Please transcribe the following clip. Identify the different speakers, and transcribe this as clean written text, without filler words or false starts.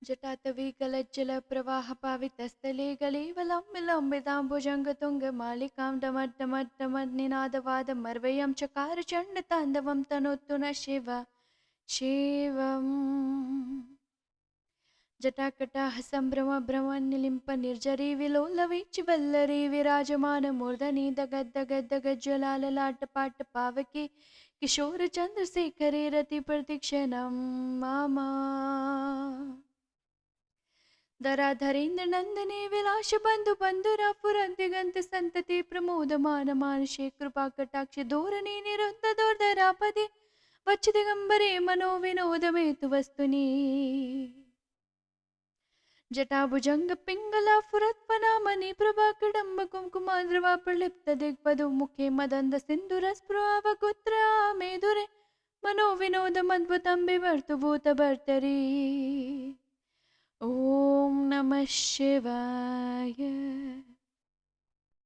Speaker 1: जटातविकलज्जलप्रवाहपावितस्थले गलीवलम्बिलम्बिताम्बुजङ्गतुङ्गमालिकां डमड्डमड्डमड्निनादवादमर्वयं चकार चण्डताण्डवं तनोतु न शिव शिवम् जटाकटाः सम्भ्रमभ्रमनिलिम्प निर्झरी विलोलवीचिवल्लरी विराजमानमूर्धनि दगद्दगद्दगज्ज्वलाललाटपाटपावकी किशोरचन्द्रशेखरे रतिप्रतीक्षणं मम धराधरेन्द्रनन्दने विलासबन्धुबन्धुरापुरदिगन्तसन्तते प्रमोदमानमानसे कृपाकटाक्षे धोरणे निरुद्धदोर्धरापदे वक्षदिगम्बरे मनोविनोदमेतु वस्तुनि जटाभुजङ्गपिङ्गलाफुरत्वनामनि प्रभाकडम्बकुङ्कुमाद्रवा प्रलिप्तदिग्वधू मुखे मदन्दसिन्दूरस्पृहावगोत्रा मेधुरे मनोविनोदमद्भुतं बिभर्तु भूतभर्तरी ॐ नमः शिवाय।